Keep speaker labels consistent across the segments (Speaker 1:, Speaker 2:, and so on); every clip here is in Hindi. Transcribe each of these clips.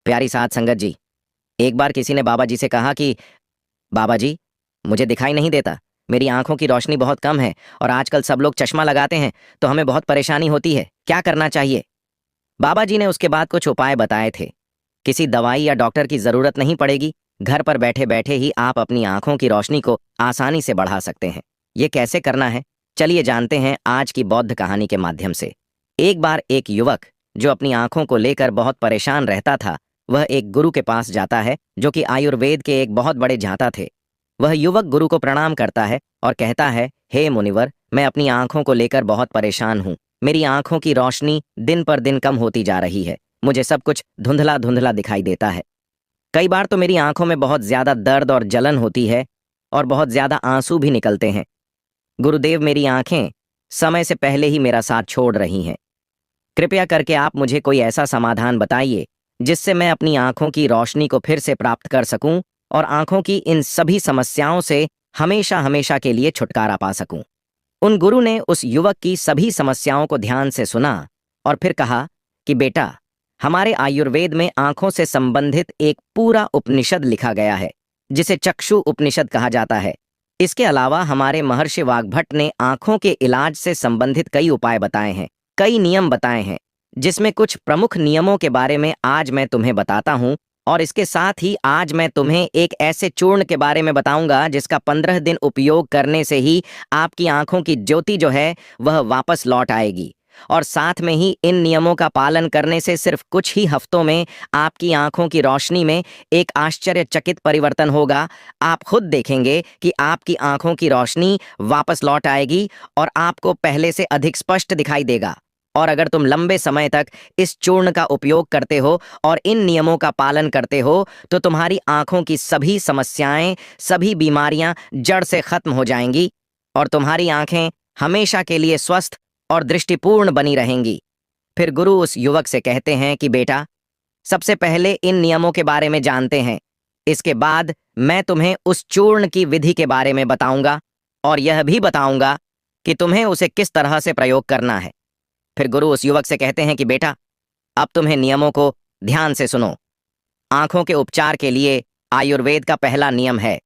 Speaker 1: प्यारी साध संगत जी, एक बार किसी ने बाबा जी से कहा कि बाबा जी, मुझे दिखाई नहीं देता, मेरी आंखों की रोशनी बहुत कम है और आजकल सब लोग चश्मा लगाते हैं तो हमें बहुत परेशानी होती है, क्या करना चाहिए? बाबा जी ने उसके बाद कुछ उपाय बताए थे। किसी दवाई या डॉक्टर की जरूरत नहीं पड़ेगी, घर पर बैठे बैठे ही आप अपनी आंखों की रोशनी को आसानी से बढ़ा सकते हैं। ये कैसे करना है, चलिए जानते हैं आज की बौद्ध कहानी के माध्यम से। एक बार एक युवक जो अपनी आंखों को लेकर बहुत परेशान रहता था, वह एक गुरु के पास जाता है जो कि आयुर्वेद के एक बहुत बड़े जानता थे। वह युवक गुरु को प्रणाम करता है और कहता है, हे मुनिवर, मैं अपनी आंखों को लेकर बहुत परेशान हूँ। मेरी आंखों की रोशनी दिन पर दिन कम होती जा रही है। मुझे सब कुछ धुंधला धुंधला दिखाई देता है। कई बार तो मेरी आंखों में बहुत ज्यादा दर्द और जलन होती है और बहुत ज्यादा आंसू भी निकलते हैं। गुरुदेव, मेरी आंखें समय से पहले ही मेरा साथ छोड़ रही हैं। कृपया करके आप मुझे कोई ऐसा समाधान बताइए जिससे मैं अपनी आंखों की रोशनी को फिर से प्राप्त कर सकूं और आंखों की इन सभी समस्याओं से हमेशा हमेशा के लिए छुटकारा पा सकूं। उन गुरु ने उस युवक की सभी समस्याओं को ध्यान से सुना और फिर कहा कि बेटा, हमारे आयुर्वेद में आंखों से संबंधित एक पूरा उपनिषद लिखा गया है जिसे चक्षु उपनिषद कहा जाता है। इसके अलावा हमारे महर्षि वाग्भट ने आंखों के इलाज से संबंधित कई उपाय बताए हैं, कई नियम बताए हैं, जिसमें कुछ प्रमुख नियमों के बारे में आज मैं तुम्हें बताता हूं। और इसके साथ ही आज मैं तुम्हें एक ऐसे चूर्ण के बारे में बताऊंगा जिसका 15 दिन उपयोग करने से ही आपकी आंखों की ज्योति जो है वह वापस लौट आएगी। और साथ में ही इन नियमों का पालन करने से सिर्फ कुछ ही हफ्तों में आपकी आंखों की रोशनी में एक आश्चर्यचकित परिवर्तन होगा। आप खुद देखेंगे कि आपकी आंखों की रोशनी वापस लौट आएगी और आपको पहले से अधिक स्पष्ट दिखाई देगा। और अगर तुम लंबे समय तक इस चूर्ण का उपयोग करते हो और इन नियमों का पालन करते हो तो तुम्हारी आंखों की सभी समस्याएं, सभी बीमारियां जड़ से खत्म हो जाएंगी और तुम्हारी आंखें हमेशा के लिए स्वस्थ और दृष्टिपूर्ण बनी रहेंगी। फिर गुरु उस युवक से कहते हैं कि बेटा, सबसे पहले इन नियमों के बारे में जानते हैं, इसके बाद मैं तुम्हें उस चूर्ण की विधि के बारे में बताऊंगा और यह भी बताऊंगा कि तुम्हें उसे किस तरह से प्रयोग करना है। फिर गुरु उस युवक से कहते हैं कि बेटा, अब तुम्हें नियमों को ध्यान से सुनो। आंखों के उपचार के लिए आयुर्वेद का पहला नियम है,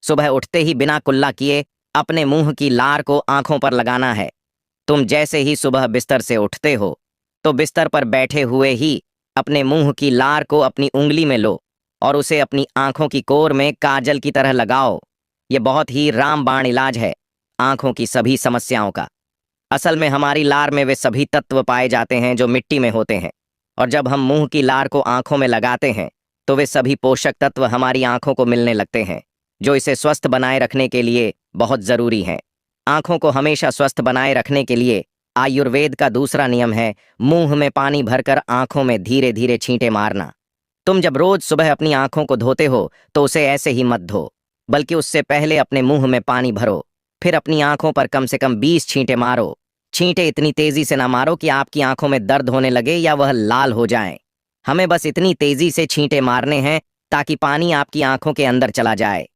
Speaker 1: सुबह उठते ही बिना कुल्ला किए अपने मुंह की लार को आंखों पर लगाना है। तुम जैसे ही सुबह बिस्तर से उठते हो तो बिस्तर पर बैठे हुए ही अपने मुंह की लार को अपनी उंगली में लो और उसे अपनी आंखों की कोर में काजल की तरह लगाओ। यह बहुत ही रामबाण इलाज है आंखों की सभी समस्याओं का। असल में हमारी लार में वे सभी तत्व पाए जाते हैं जो मिट्टी में होते हैं, और जब हम मुंह की लार को आंखों में लगाते हैं तो वे सभी पोषक तत्व हमारी आंखों को मिलने लगते हैं जो इसे स्वस्थ बनाए रखने के लिए बहुत जरूरी हैं। आंखों को हमेशा स्वस्थ बनाए रखने के लिए आयुर्वेद का दूसरा नियम है मुंह में पानी भरकर आंखों में धीरे धीरे छींटे मारना। तुम जब रोज सुबह अपनी आंखों को धोते हो तो उसे ऐसे ही मत धो, बल्कि उससे पहले अपने मुंह में पानी भरो, फिर अपनी आंखों पर कम से कम 20 छींटे मारो। छींटे इतनी तेजी से ना मारो कि आपकी आंखों में दर्द होने लगे या वह लाल हो जाएं। हमें बस इतनी तेजी से छींटे मारने हैं ताकि पानी आपकी आंखों के अंदर चला जाए।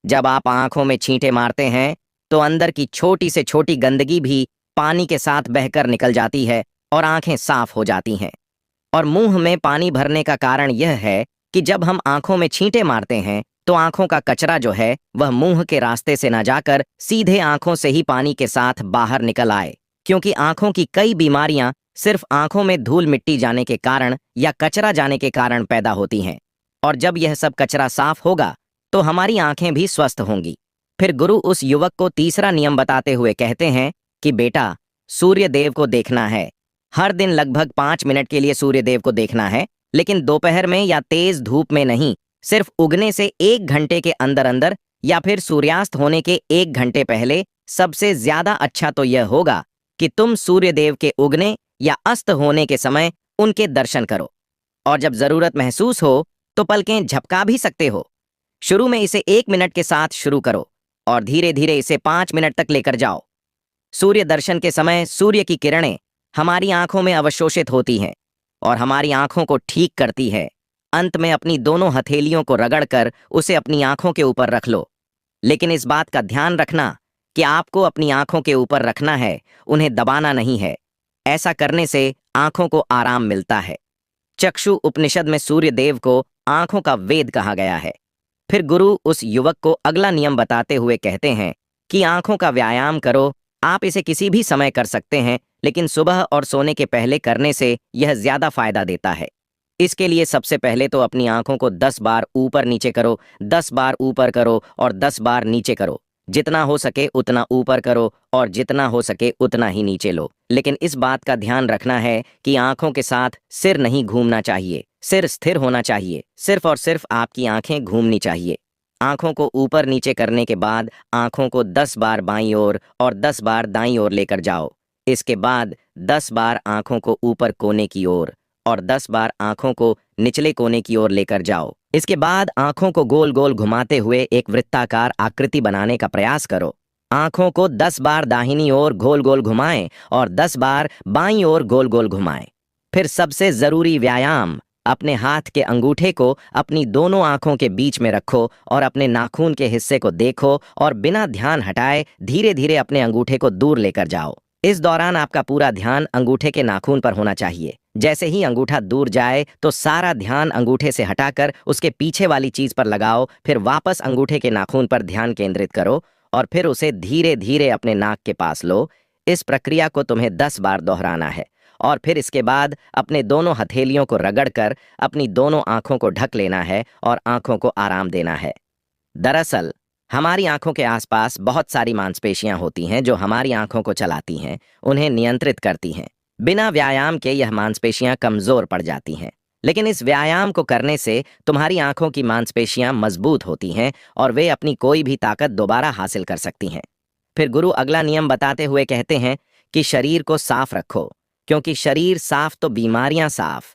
Speaker 1: जब आप आंखों में छींटे मारते हैं तो अंदर की छोटी से छोटी गंदगी भी पानी के साथ बहकर निकल जाती है और आंखें साफ हो जाती हैं। और मुंह में पानी भरने का कारण यह है कि जब हम आंखों में छींटे मारते हैं तो आंखों का कचरा जो है वह मुंह के रास्ते से न जाकर सीधे आंखों से ही पानी के साथ बाहर निकल आए, क्योंकि आंखों की कई बीमारियां सिर्फ आंखों में धूल मिट्टी जाने के कारण या कचरा जाने के कारण पैदा होती हैं। और जब यह सब कचरा साफ होगा तो हमारी आंखें भी स्वस्थ होंगी। फिर गुरु उस युवक को तीसरा नियम बताते हुए कहते हैं कि बेटा, सूर्य देव को देखना है। हर दिन लगभग 5 मिनट के लिए सूर्य देव को देखना है, लेकिन दोपहर में या तेज धूप में नहीं, सिर्फ उगने से 1 घंटे के अंदर अंदर या फिर सूर्यास्त होने के 1 घंटे पहले। सबसे ज्यादा अच्छा तो यह होगा कि तुम सूर्य देव के उगने या अस्त होने के समय उनके दर्शन करो, और जब जरूरत महसूस हो तो पलकें झपका भी सकते हो। शुरू में इसे 1 मिनट के साथ शुरू करो और धीरे धीरे इसे 5 मिनट तक लेकर जाओ। सूर्य दर्शन के समय सूर्य की किरणें हमारी आंखों में अवशोषित होती हैं और हमारी आंखों को ठीक करती है। अंत में अपनी दोनों हथेलियों को रगड़कर उसे अपनी आंखों के ऊपर रख लो, लेकिन इस बात का ध्यान रखना कि आपको अपनी आंखों के ऊपर रखना है, उन्हें दबाना नहीं है। ऐसा करने से आंखों को आराम मिलता है। चक्षु उपनिषद में सूर्य देव को आंखों का वेद कहा गया है। फिर गुरु उस युवक को अगला नियम बताते हुए कहते हैं कि आंखों का व्यायाम करो। आप इसे किसी भी समय कर सकते हैं, लेकिन सुबह और सोने के पहले करने से यह ज्यादा फायदा देता है। इसके लिए सबसे पहले तो अपनी आंखों को 10 बार ऊपर नीचे करो, 10 बार ऊपर करो और 10 बार नीचे करो। जितना हो सके उतना ऊपर करो और जितना हो सके उतना ही नीचे लो। लेकिन इस बात का ध्यान रखना है कि आंखों के साथ सिर नहीं घूमना चाहिए, सिर स्थिर होना चाहिए। सिर्फ और सिर्फ आपकी आंखें घूमनी चाहिए। आंखों को ऊपर नीचे करने के बाद आंखों को 10 बार बाईं ओर और 10 बार दाईं ओर लेकर जाओ। इसके बाद 10 बार आंखों को ऊपर कोने की ओर और 10 बार आंखों को निचले कोने की ओर लेकर जाओ। इसके बाद आंखों को गोल गोल घुमाते हुए एक वृत्ताकार आकृति बनाने का प्रयास करो। आंखों को 10 बार दाहिनी ओर गोल गोल घुमाएं और 10 बार बाईं ओर गोल गोल घुमाएं। फिर सबसे जरूरी व्यायाम, अपने हाथ के अंगूठे को अपनी दोनों आंखों के बीच में रखो और अपने नाखून के हिस्से को देखो और बिना ध्यान हटाए धीरे धीरे अपने अंगूठे को दूर लेकर जाओ। इस दौरान आपका पूरा ध्यान अंगूठे के नाखून पर होना चाहिए। जैसे ही अंगूठा दूर जाए तो सारा ध्यान अंगूठे से हटाकर उसके पीछे वाली चीज पर लगाओ। फिर वापस अंगूठे के नाखून पर ध्यान केंद्रित करो और फिर उसे धीरे धीरे अपने नाक के पास लो। इस प्रक्रिया को तुम्हें 10 बार दोहराना है और फिर इसके बाद अपने दोनों हथेलियों को रगड़कर अपनी दोनों आंखों को ढक लेना है और आंखों को आराम देना है। दरअसल हमारी आंखों के आसपास बहुत सारी मांसपेशियां होती हैं जो हमारी आंखों को चलाती हैं, उन्हें नियंत्रित करती हैं। बिना व्यायाम के यह मांसपेशियां कमजोर पड़ जाती हैं, लेकिन इस व्यायाम को करने से तुम्हारी आंखों की मांसपेशियां मजबूत होती हैं और वे अपनी कोई भी ताकत दोबारा हासिल कर सकती हैं। फिर गुरु अगला नियम बताते हुए कहते हैं कि शरीर को साफ रखो, क्योंकि शरीर साफ तो बीमारियां साफ।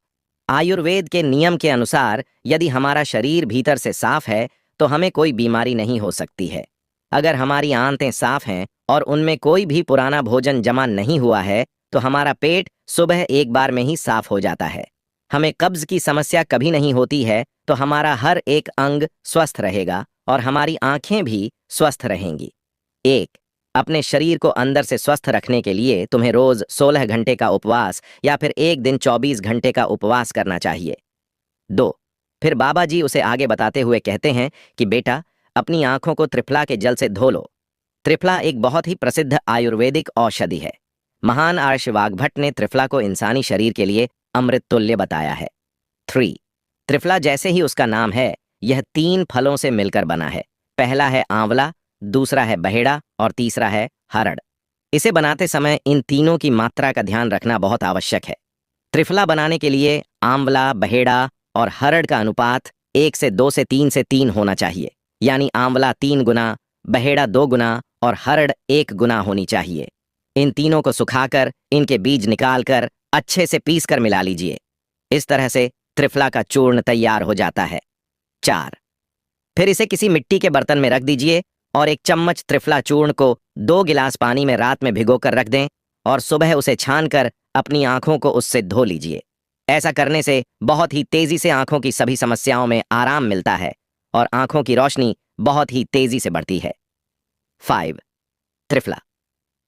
Speaker 1: आयुर्वेद के नियम के अनुसार यदि हमारा शरीर भीतर से साफ है तो हमें कोई बीमारी नहीं हो सकती है। अगर हमारी आंतें साफ हैं और उनमें कोई भी पुराना भोजन जमा नहीं हुआ है तो हमारा पेट सुबह एक बार में ही साफ हो जाता है। हमें कब्ज की समस्या कभी नहीं होती है तो हमारा हर एक अंग स्वस्थ रहेगा और हमारी आंखें भी स्वस्थ रहेंगी। एक, अपने शरीर को अंदर से स्वस्थ रखने के लिए तुम्हें रोज 16 घंटे का उपवास या फिर एक दिन 24 घंटे का उपवास करना चाहिए। 2, फिर बाबा जी उसे आगे बताते हुए कहते हैं कि बेटा, अपनी आंखों को त्रिफला के जल से धो लो। त्रिफला एक बहुत ही प्रसिद्ध आयुर्वेदिक औषधि है। महान आर्ष वाग्भट ने त्रिफला को इंसानी शरीर के लिए अमृत तुल्य बताया है। 3, त्रिफला जैसे ही उसका नाम है, यह 3 फलों से मिलकर बना है। पहला है आंवला, दूसरा है बहेड़ा और तीसरा है हरड़। इसे बनाते समय इन तीनों की मात्रा का ध्यान रखना बहुत आवश्यक है। त्रिफला बनाने के लिए आंवला, बहेड़ा और हरड़ का अनुपात 1 से 2 से 3 से 3 होना चाहिए, यानी आंवला 3 गुना, बहेड़ा 2 गुना और हरड़ 1 गुना होनी चाहिए। इन तीनों को सुखाकर इनके बीज निकालकर अच्छे से पीसकर मिला लीजिए। इस तरह से त्रिफला का चूर्ण तैयार हो जाता है। 4, फिर इसे किसी मिट्टी के बर्तन में रख दीजिए और 1 चम्मच त्रिफला चूर्ण को 2 गिलास पानी में रात में भिगोकर रख दें और सुबह उसे छानकर अपनी आंखों को उससे धो लीजिए। ऐसा करने से बहुत ही तेजी से आंखों की सभी समस्याओं में आराम मिलता है और आंखों की रोशनी बहुत ही तेजी से बढ़ती है। 5, त्रिफला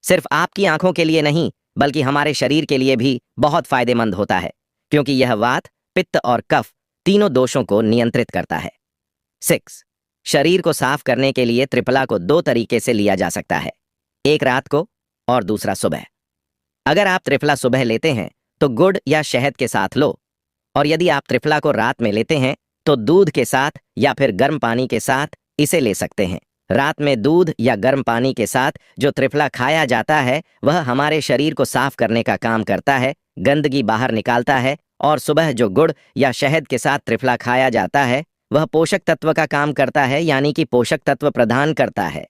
Speaker 1: सिर्फ आपकी आंखों के लिए नहीं बल्कि हमारे शरीर के लिए भी बहुत फायदेमंद होता है, क्योंकि यह वात, पित्त और कफ तीनों दोषों को नियंत्रित करता है। 6, शरीर को साफ करने के लिए त्रिफला को 2 तरीके से लिया जा सकता है, एक रात को और दूसरा सुबह। अगर आप त्रिफला सुबह लेते हैं तो गुड़ या शहद के साथ लो, और यदि आप त्रिफला को रात में लेते हैं तो दूध के साथ या फिर गर्म पानी के साथ इसे ले सकते हैं। रात में दूध या गर्म पानी के साथ जो त्रिफला खाया जाता है वह हमारे शरीर को साफ करने का काम करता है, गंदगी बाहर निकालता है, और सुबह जो गुड़ या शहद के साथ त्रिफला खाया जाता है वह पोषक तत्व का काम करता है, यानी कि पोषक तत्व प्रदान करता है।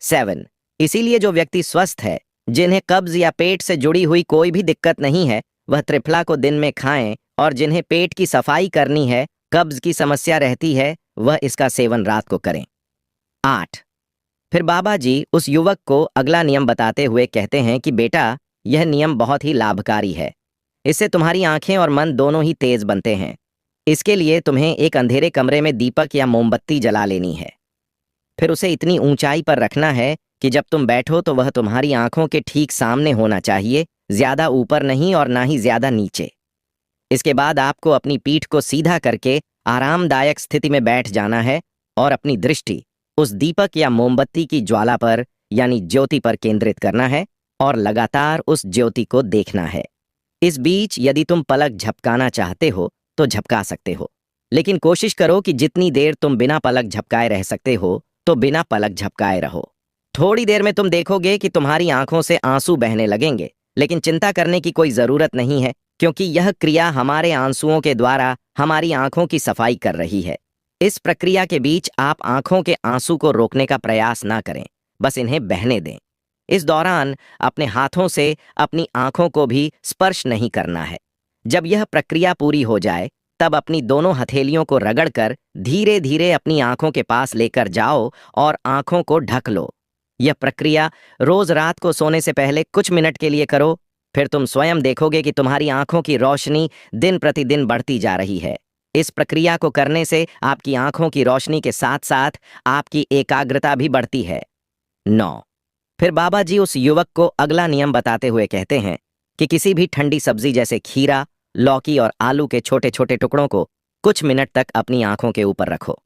Speaker 1: 7, इसीलिए जो व्यक्ति स्वस्थ है, जिन्हें कब्ज या पेट से जुड़ी हुई कोई भी दिक्कत नहीं है, वह त्रिफला को दिन में खाएं, और जिन्हें पेट की सफाई करनी है, कब्ज की समस्या रहती है, वह इसका सेवन रात को करें। 8, फिर बाबा जी उस युवक को अगला नियम बताते हुए कहते हैं कि बेटा, यह नियम बहुत ही लाभकारी है। इससे तुम्हारी आंखें और मन दोनों ही तेज बनते हैं। इसके लिए तुम्हें एक अंधेरे कमरे में दीपक या मोमबत्ती जला लेनी है। फिर उसे इतनी ऊंचाई पर रखना है कि जब तुम बैठो तो वह तुम्हारी आंखों के ठीक सामने होना चाहिए, ज्यादा ऊपर नहीं और ना ही ज्यादा नीचे। इसके बाद आपको अपनी पीठ को सीधा करके आरामदायक स्थिति में बैठ जाना है और अपनी दृष्टि उस दीपक या मोमबत्ती की ज्वाला पर यानी ज्योति पर केंद्रित करना है और लगातार उस ज्योति को देखना है। इस बीच यदि तुम पलक झपकाना चाहते हो तो झपका सकते हो, लेकिन कोशिश करो कि जितनी देर तुम बिना पलक झपकाए रह सकते हो तो बिना पलक झपकाए रहो। थोड़ी देर में तुम देखोगे कि तुम्हारी आंखों से आंसू बहने लगेंगे, लेकिन चिंता करने की कोई जरूरत नहीं है, क्योंकि यह क्रिया हमारे आंसुओं के द्वारा हमारी आंखों की सफाई कर रही है। इस प्रक्रिया के बीच आप आंखों के आंसू को रोकने का प्रयास ना करें, बस इन्हें बहने दें। इस दौरान अपने हाथों से अपनी आंखों को भी स्पर्श नहीं करना है। जब यह प्रक्रिया पूरी हो जाए तब अपनी दोनों हथेलियों को रगड़कर धीरे धीरे अपनी आंखों के पास लेकर जाओ और आंखों को ढक लो। यह प्रक्रिया रोज रात को सोने से पहले कुछ मिनट के लिए करो, फिर तुम स्वयं देखोगे कि तुम्हारी आंखों की रोशनी दिन प्रतिदिन बढ़ती जा रही है। इस प्रक्रिया को करने से आपकी आंखों की रोशनी के साथ साथ आपकी एकाग्रता भी बढ़ती है। 9। फिर बाबा जी उस युवक को अगला नियम बताते हुए कहते हैं कि किसी भी ठंडी सब्जी जैसे खीरा, लौकी और आलू के छोटे छोटे टुकड़ों को कुछ मिनट तक अपनी आंखों के ऊपर रखो।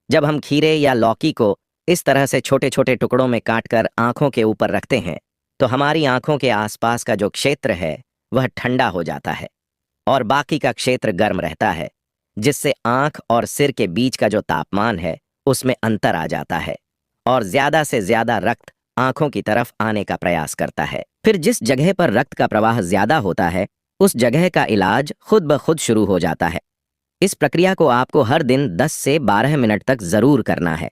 Speaker 1: जब हम खीरे या लौकी को इस तरह से छोटे छोटे टुकड़ों में काटकर आंखों के ऊपर रखते हैं तो हमारी आंखों के आसपास का जो क्षेत्र है वह ठंडा हो जाता है और बाकी का क्षेत्र गर्म रहता है, जिससे आंख और सिर के बीच का जो तापमान है उसमें अंतर आ जाता है और ज्यादा से ज्यादा रक्त आंखों की तरफ आने का प्रयास करता है। फिर जिस जगह पर रक्त का प्रवाह ज्यादा होता है उस जगह का इलाज खुद ब खुद शुरू हो जाता है। इस प्रक्रिया को आपको हर दिन 10 से 12 मिनट तक जरूर करना है।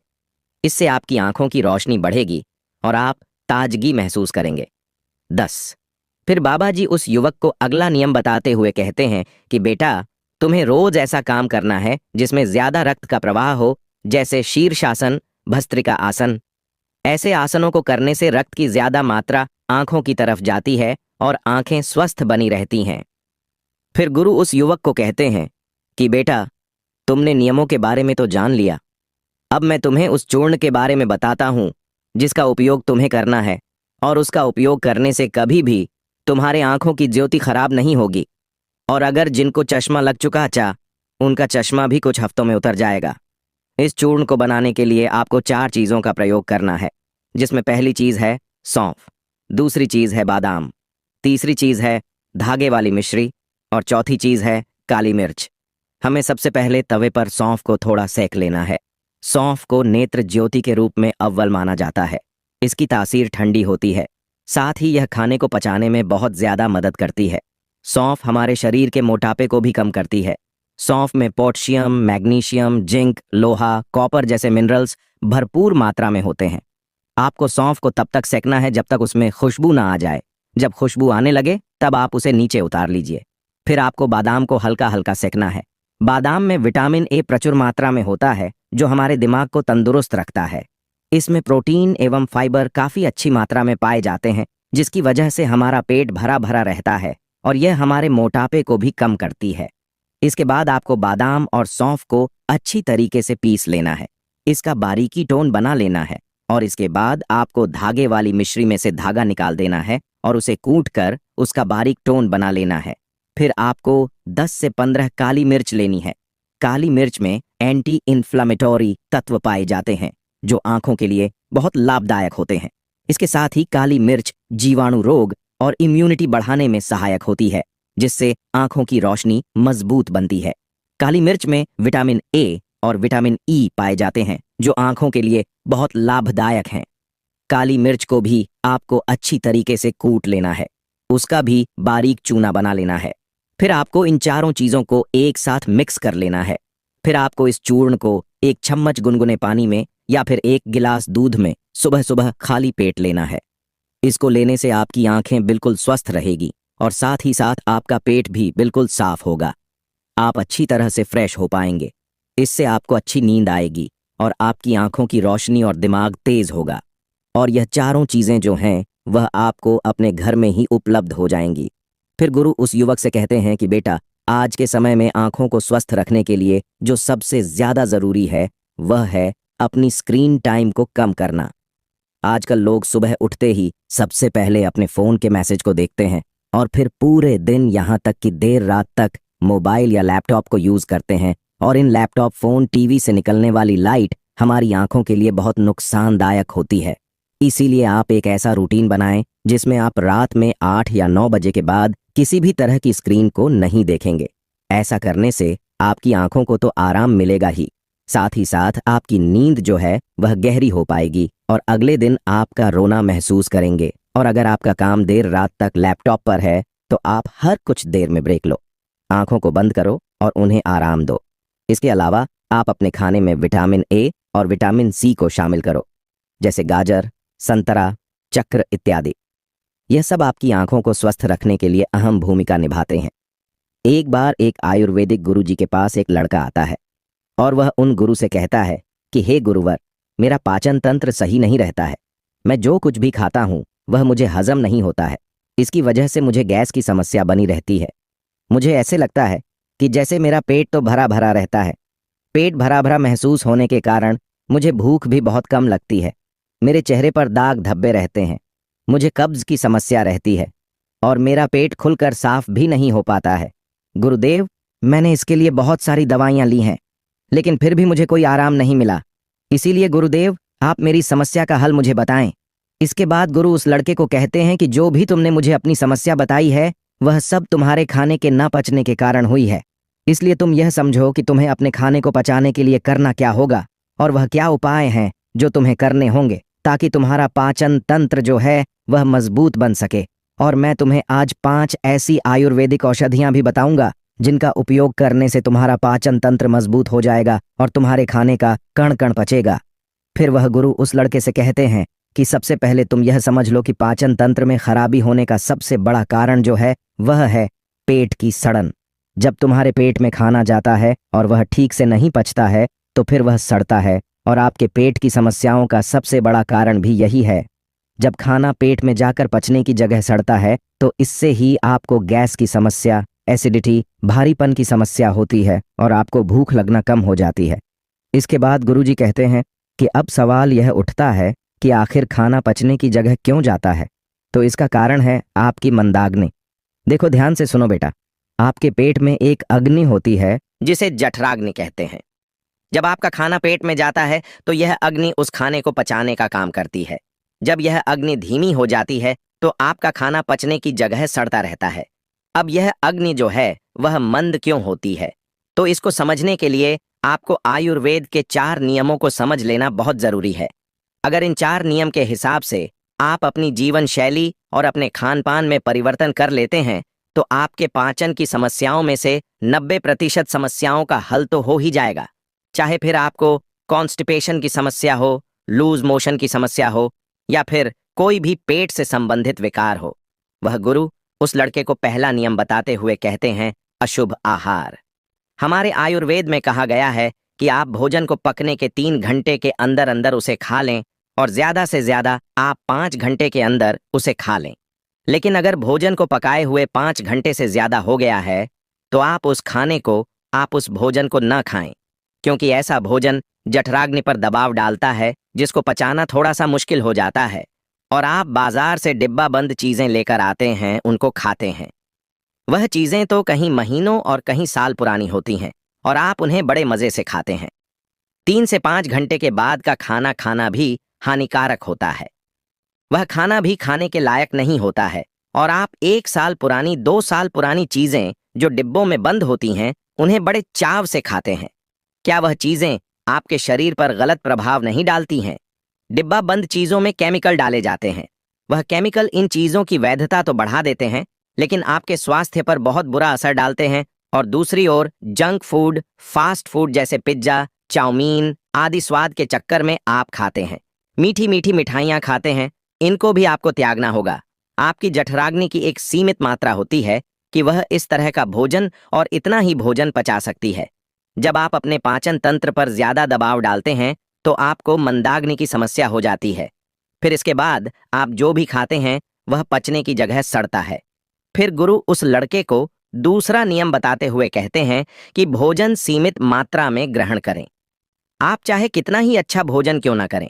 Speaker 1: इससे आपकी आंखों की रोशनी बढ़ेगी और आप ताजगी महसूस करेंगे। 10। फिर बाबा जी उस युवक को अगला नियम बताते हुए कहते हैं कि बेटा, तुम्हें रोज ऐसा काम करना है जिसमें ज्यादा रक्त का प्रवाह हो, जैसे शीर्षासन, भस्त्रिका आसन। ऐसे आसनों को करने से रक्त की ज्यादा मात्रा आंखों की तरफ जाती है और आंखें स्वस्थ बनी रहती हैं। फिर गुरु उस युवक को कहते हैं कि बेटा, तुमने नियमों के बारे में तो जान लिया, अब मैं तुम्हें उस चूर्ण के बारे में बताता हूं जिसका उपयोग तुम्हें करना है, और उसका उपयोग करने से कभी भी तुम्हारे आंखों की ज्योति खराब नहीं होगी, और अगर जिनको चश्मा लग चुका उनका चश्मा भी कुछ हफ्तों में उतर जाएगा। इस चूर्ण को बनाने के लिए आपको 4 चीजों का प्रयोग करना है, जिसमें पहली चीज है सौंफ, दूसरी चीज है बादाम, तीसरी चीज है धागे वाली मिश्री और चौथी चीज है काली मिर्च। हमें सबसे पहले तवे पर सौंफ को थोड़ा सेक लेना है। सौंफ को नेत्र ज्योति के रूप में अव्वल माना जाता है। इसकी तासीर ठंडी होती है, साथ ही यह खाने को पचाने में बहुत ज्यादा मदद करती है। सौंफ हमारे शरीर के मोटापे को भी कम करती है। सौंफ में पोटेशियम, मैग्नीशियम, जिंक, लोहा, कॉपर जैसे मिनरल्स भरपूर मात्रा में होते हैं। आपको सौंफ को तब तक सेकना है जब तक उसमें खुशबू ना आ जाए। जब खुशबू आने लगे तब आप उसे नीचे उतार लीजिए। फिर आपको बादाम को हल्का हल्का सेकना है। बादाम में विटामिन ए प्रचुर मात्रा में होता है, जो हमारे दिमाग को तंदुरुस्त रखता है। इसमें प्रोटीन एवं फाइबर काफी अच्छी मात्रा में पाए जाते हैं, जिसकी वजह से हमारा पेट भरा भरा रहता है और यह हमारे मोटापे को भी कम करती है। इसके बाद आपको बादाम और सौंफ को अच्छी तरीके से पीस लेना है। इसका बारीकी टोन बना लेना है और इसके बाद आपको धागे वाली मिश्री में से धागा निकाल देना है और उसे कूट कर उसका बारीक टोन बना लेना है। फिर आपको 10 से 15 काली मिर्च लेनी है। काली मिर्च में एंटी इन्फ्लामेटोरी तत्व पाए जाते हैं, जो आंखों के लिए बहुत लाभदायक होते हैं। इसके साथ ही काली मिर्च जीवाणु रोग और इम्यूनिटी बढ़ाने में सहायक होती है, जिससे आंखों की रोशनी मजबूत बनती है। काली मिर्च में विटामिन ए और विटामिन ई पाए जाते हैं, जो आंखों के लिए बहुत लाभदायक हैं। काली मिर्च को भी आपको अच्छी तरीके से कूट लेना है, उसका भी बारीक चूना बना लेना है। फिर आपको इन चारों चीजों को एक साथ मिक्स कर लेना है। फिर आपको इस चूर्ण को 1 चम्मच गुनगुने पानी में या फिर 1 गिलास दूध में सुबह सुबह खाली पेट लेना है। इसको लेने से आपकी आंखें बिल्कुल स्वस्थ रहेगी और साथ ही साथ आपका पेट भी बिल्कुल साफ होगा। आप अच्छी तरह से फ्रेश हो पाएंगे। इससे आपको अच्छी नींद आएगी और आपकी आंखों की रोशनी और दिमाग तेज होगा। और यह चारों चीजें जो हैं वह आपको अपने घर में ही उपलब्ध हो जाएंगी। फिर गुरु उस युवक से कहते हैं कि बेटा, आज के समय में आंखों को स्वस्थ रखने के लिए जो सबसे ज्यादा जरूरी है वह है अपनी स्क्रीन टाइम को कम करना। आजकल लोग सुबह उठते ही सबसे पहले अपने फोन के मैसेज को देखते हैं और फिर पूरे दिन यहाँ तक कि देर रात तक मोबाइल या लैपटॉप को यूज करते हैं और इन लैपटॉप, फोन, टीवी से निकलने वाली लाइट हमारी आंखों के लिए बहुत नुकसानदायक होती है। इसीलिए आप एक ऐसा रूटीन बनाएं जिसमें आप रात में 8 या 9 बजे के बाद किसी भी तरह की स्क्रीन को नहीं देखेंगे। ऐसा करने से आपकी आंखों को तो आराम मिलेगा ही, साथ ही साथ आपकी नींद जो है वह गहरी हो पाएगी और अगले दिन आपका रोना महसूस करेंगे। और अगर आपका काम देर रात तक लैपटॉप पर है तो आप हर कुछ देर में ब्रेक लो, आंखों को बंद करो और उन्हें आराम दो। इसके अलावा आप अपने खाने में विटामिन ए और विटामिन सी को शामिल करो, जैसे गाजर, संतरा, चक्र इत्यादि। यह सब आपकी आंखों को स्वस्थ रखने के लिए अहम भूमिका निभाते हैं। एक बार एक आयुर्वेदिक गुरुजी के पास एक लड़का आता है और वह उन गुरु से कहता है कि हे गुरुवर, मेरा पाचन तंत्र सही नहीं रहता है। मैं जो कुछ भी खाता हूँ वह मुझे हजम नहीं होता है। इसकी वजह से मुझे गैस की समस्या बनी रहती है। मुझे ऐसे लगता है कि जैसे मेरा पेट तो भरा भरा रहता है। पेट भरा भरा महसूस होने के कारण मुझे भूख भी बहुत कम लगती है। मेरे चेहरे पर दाग धब्बे रहते हैं। मुझे कब्ज की समस्या रहती है और मेरा पेट खुलकर साफ भी नहीं हो पाता है। गुरुदेव, मैंने इसके लिए बहुत सारी दवाइयां ली हैं, लेकिन फिर भी मुझे कोई आराम नहीं मिला। इसीलिए गुरुदेव, आप मेरी समस्या का हल मुझे बताएं। इसके बाद गुरु उस लड़के को कहते हैं कि जो भी तुमने मुझे अपनी समस्या बताई है वह सब तुम्हारे खाने के न पचने के कारण हुई है। इसलिए तुम यह समझो कि तुम्हें अपने खाने को पचाने के लिए करना क्या होगा और वह क्या उपाय हैं जो तुम्हें करने होंगे ताकि तुम्हारा पाचन तंत्र जो है वह मजबूत बन सके। और मैं तुम्हें आज 5 ऐसी आयुर्वेदिक औषधियां भी बताऊंगा जिनका उपयोग करने से तुम्हारा पाचन तंत्र मजबूत हो जाएगा और तुम्हारे खाने का कण कण पचेगा। फिर वह गुरु उस लड़के से कहते हैं कि सबसे पहले तुम यह समझ लो कि पाचन तंत्र में खराबी होने का सबसे बड़ा कारण जो है वह है पेट की सड़न। जब तुम्हारे पेट में खाना जाता है और वह ठीक से नहीं पचता है तो फिर वह सड़ता है और आपके पेट की समस्याओं का सबसे बड़ा कारण भी यही है। जब खाना पेट में जाकर पचने की जगह सड़ता है तो इससे ही आपको गैस की समस्या, एसिडिटी, भारीपन की समस्या होती है और आपको भूख लगना कम हो जाती है। इसके बाद गुरुजी कहते हैं कि अब सवाल यह उठता है कि आखिर खाना पचने की जगह क्यों जाता है। तो इसका कारण है आपकी मंदाग्नि। देखो, ध्यान से सुनो बेटा, आपके पेट में एक अग्नि होती है जिसे जठराग्नि कहते हैं। जब आपका खाना पेट में जाता है तो यह अग्नि उस खाने को पचाने का काम करती है। जब यह अग्नि धीमी हो जाती है तो आपका खाना पचने की जगह सड़ता रहता है। अब यह अग्नि जो है वह मंद क्यों होती है, तो इसको समझने के लिए आपको आयुर्वेद के 4 नियमों को समझ लेना बहुत जरूरी है। अगर इन 4 नियम के हिसाब से आप अपनी जीवन शैली और अपने खान पान में परिवर्तन कर लेते हैं तो आपके पाचन की समस्याओं में से 90% समस्याओं का हल तो हो ही जाएगा। चाहे फिर आपको कॉन्स्टिपेशन की समस्या हो, लूज मोशन की समस्या हो या फिर कोई भी पेट से संबंधित विकार हो। वह गुरु उस लड़के को पहला नियम बताते हुए कहते हैं, अशुभ आहार। हमारे आयुर्वेद में कहा गया है कि आप भोजन को पकने के 3 घंटे के अंदर अंदर उसे खा लें और ज्यादा से ज्यादा आप 5 घंटे के अंदर उसे खा लें। लेकिन अगर भोजन को पकाए हुए 5 घंटे से ज्यादा हो गया है तो आप उस भोजन को न खाएं, क्योंकि ऐसा भोजन जठराग्नि पर दबाव डालता है जिसको पचाना थोड़ा सा मुश्किल हो जाता है और आप बाजार से डिब्बा बंद चीजें लेकर आते हैं, उनको खाते हैं। वह चीजें तो कहीं महीनों और कहीं साल पुरानी होती हैं और आप उन्हें बड़े मजे से खाते हैं। 3 से 5 घंटे के बाद का खाना खाना भी हानिकारक होता है। वह खाना भी खाने के लायक नहीं होता है और आप 1 साल पुरानी, 2 साल पुरानी चीजें जो डिब्बों में बंद होती हैं उन्हें बड़े चाव से खाते हैं। क्या वह चीजें आपके शरीर पर गलत प्रभाव नहीं डालती हैं? डिब्बा बंद चीजों में केमिकल डाले जाते हैं। वह केमिकल इन चीजों की वैधता तो बढ़ा देते हैं लेकिन आपके स्वास्थ्य पर बहुत बुरा असर डालते हैं। और दूसरी ओर जंक फूड, फास्ट फूड जैसे पिज्जा, चाउमीन आदि स्वाद के चक्कर में आप खाते हैं। मीठी मीठी मिठाइयाँ खाते हैं, इनको भी आपको त्यागना होगा। आपकी जठराग्नि की एक सीमित मात्रा होती है कि वह इस तरह का भोजन और इतना ही भोजन पचा सकती है। जब आप अपने पाचन तंत्र पर ज्यादा दबाव डालते हैं तो आपको मंदाग्नि की समस्या हो जाती है। फिर इसके बाद आप जो भी खाते हैं वह पचने की जगह सड़ता है। फिर गुरु उस लड़के को दूसरा नियम बताते हुए कहते हैं कि भोजन सीमित मात्रा में ग्रहण करें। आप चाहे कितना ही अच्छा भोजन क्यों ना करें,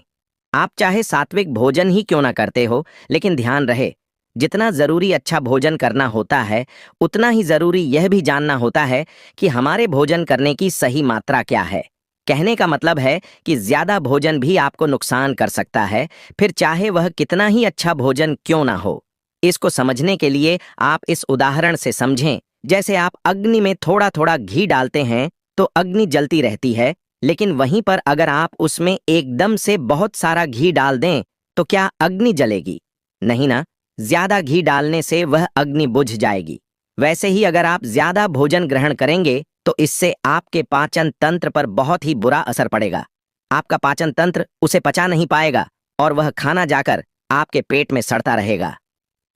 Speaker 1: आप चाहे सात्विक भोजन ही क्यों ना करते हो, लेकिन ध्यान रहे जितना जरूरी अच्छा भोजन करना होता है, उतना ही जरूरी यह भी जानना होता है कि हमारे भोजन करने की सही मात्रा क्या है। कहने का मतलब है कि ज्यादा भोजन भी आपको नुकसान कर सकता है, फिर चाहे वह कितना ही अच्छा भोजन क्यों ना हो। इसको समझने के लिए आप इस उदाहरण से समझें। जैसे आप अग्नि में थोड़ा थोड़ा घी डालते हैं तो अग्नि जलती रहती है, लेकिन वहीं पर अगर आप उसमें एकदम से बहुत सारा घी डाल दें तो क्या अग्नि जलेगी? नहीं ना। ज्यादा घी डालने से वह अग्नि बुझ जाएगी। वैसे ही अगर आप ज्यादा भोजन ग्रहण करेंगे तो इससे आपके पाचन तंत्र पर बहुत ही बुरा असर पड़ेगा। आपका पाचन तंत्र उसे पचा नहीं पाएगा और वह खाना जाकर आपके पेट में सड़ता रहेगा।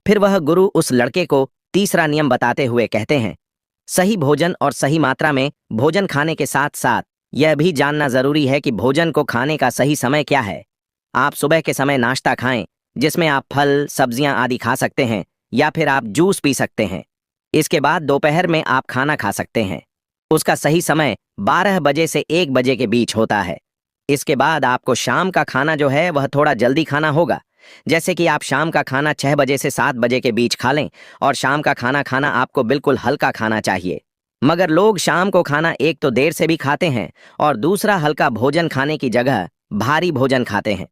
Speaker 1: फिर वह गुरु उस लड़के को तीसरा नियम बताते हुए कहते हैं, सही भोजन और सही मात्रा में भोजन खाने के साथ साथ यह भी जानना जरूरी है कि भोजन को खाने का सही समय क्या है। आप सुबह के समय नाश्ता खाएं, जिसमें आप फल सब्जियां आदि खा सकते हैं, या फिर आप जूस पी सकते हैं। इसके बाद दोपहर में आप खाना खा सकते हैं। उसका सही समय 12 बजे से 1 बजे के बीच होता है। इसके बाद आपको शाम का खाना जो है वह थोड़ा जल्दी खाना होगा। जैसे कि आप शाम का खाना 6 बजे से 7 बजे के बीच खा लें, और शाम का खाना खाना आपको बिल्कुल हल्का खाना चाहिए। मगर लोग शाम को खाना एक तो देर से भी खाते हैं और दूसरा हल्का भोजन खाने की जगह भारी भोजन खाते हैं।